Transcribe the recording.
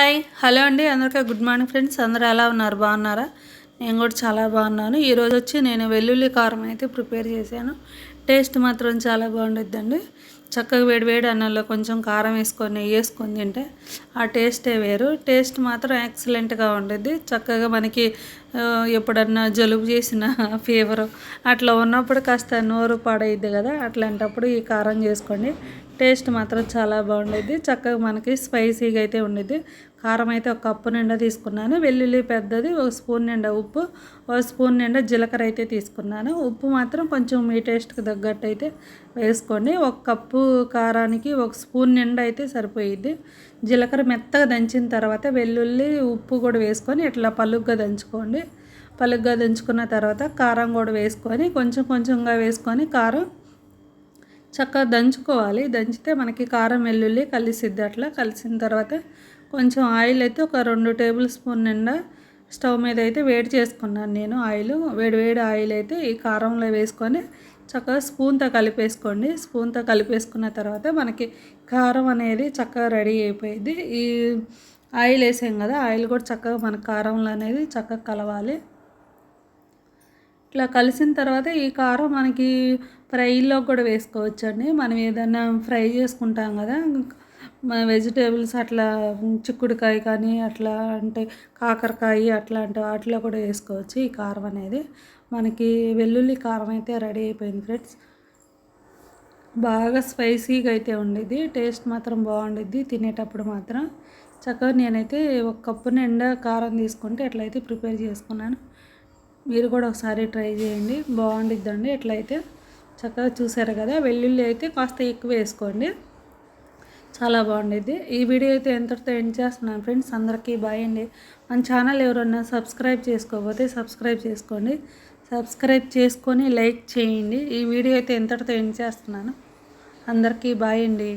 Hi hello అండి, అందరికీ good morning friends. అందరూ ఎలా ఉన్నారు? బాగున్నారా? నేను కూడా చాలా బాగున్నాను. ఈరోజు వచ్చి నేను వెల్లుల్లి కారం అయితే ప్రిపేర్ చేశాను. టేస్ట్ మాత్రం చాలా బాగుండిద్దండి. చక్కగా వేడి అన్నంలో కొంచెం కారం వేసుకొని నెయ్యి వేసుకొని తింటే ఆ టేస్టే వేరు. టేస్ట్ మాత్రం ఎక్సలెంట్గా ఉండిద్ది. చక్కగా మనకి ఎప్పుడన్నా జలుబు చేసిన ఫీవర్ అట్లా ఉన్నప్పుడు కాస్త నోరు పాడైద్ది కదా, అట్లాంటప్పుడు ఈ కారం చేసుకోండి. టేస్ట్ మాత్రం చాలా బాగుండిద్ది. చక్కగా మనకి స్పైసీగా అయితే ఉండిద్ది. కారం అయితే ఒక కప్పు నిండా తీసుకున్నాను. వెల్లుల్లి పెద్దది, ఒక స్పూన్ నిండా ఉప్పు, ఒక స్పూన్ నిండా జీలకర్ర అయితే తీసుకున్నాను. ఉప్పు మాత్రం కొంచెం మీ టేస్ట్కి తగ్గట్టు అయితే వేసుకోండి. ఒక కప్పు కారానికి ఒక స్పూన్ నిండా అయితే సరిపోయిద్ది. జీలకర్ర మెత్తగా దంచిన తర్వాత వెల్లుల్లి ఉప్పు కూడా వేసుకొని ఇట్లా పలుగ్గా దంచుకోండి. పలుగ్గా దంచుకున్న తర్వాత కారం కూడా వేసుకొని కొంచెం కొంచెంగా వేసుకొని కారం చక్కగా దంచుకోవాలి. దంచితే మనకి కారం వెల్లుల్లి కలిసిద్ది. అట్లా కలిసిన తర్వాత కొంచెం ఆయిల్ అయితే ఒక 2 టేబుల్ స్పూన్ నిండా స్టవ్ మీద అయితే వేడి చేసుకున్నాను నేను. వేడి ఆయిల్ అయితే ఈ కారంలో వేసుకొని చక్కగా స్పూన్తో కలిపేసుకోండి. స్పూన్తో కలిపేసుకున్న తర్వాత మనకి కారం అనేది చక్కగా రెడీ అయిపోయింది. ఈ ఆయిల్ వేసాం కదా, ఆయిల్ కూడా చక్కగా మన కారంలో అనేది చక్కగా కలవాలి. ఇట్లా కలిసిన తర్వాత ఈ కారం మనకి ఫ్రైలో కూడా వేసుకోవచ్చండి. మనం ఏదైనా ఫ్రై చేసుకుంటాం కదా, మన వెజిటేబుల్స్ అట్లా చిక్కుడుకాయ కానీ అట్లా అంటే కాకరకాయ అట్లాంటి వాటిలో కూడా వేసుకోవచ్చు. ఈ కారం అనేది మనకి వెల్లుల్లి కారం అయితే రెడీ అయిపోయింది ఫ్రెండ్స్. బాగా స్పైసీగా అయితే ఉండిద్ది. టేస్ట్ మాత్రం బాగుండిద్ది తినేటప్పుడు మాత్రం. చక్కగా నేనైతే ఒక కప్పు నిండా కారం తీసుకుంటే ఎట్లయితే ప్రిపేర్ చేసుకున్నాను. మీరు కూడా ఒకసారి ట్రై చేయండి, బాగుండిద్దండి. ఎట్లయితే చక్కగా చూసారు కదా, వెల్లుల్లి అయితే కాస్త ఎక్కువ వేసుకోండి, చాలా బాగుండిద్ది. ఈ వీడియో అయితే ఎంతటితో ఎండ్ చేస్తున్నాను ఫ్రెండ్స్. అందరికీ బాయ్ అండి. మన ఛానల్ ఎవరన్నా సబ్స్క్రైబ్ చేసుకోకపోతే సబ్స్క్రైబ్ చేసుకోండి. సబ్స్క్రైబ్ చేసుకొని లైక్ చేయండి. ఈ వీడియో అయితే ఎంతటితో ఎండ్ చేస్తున్నాను. అందరికీ బాయ్ అండి.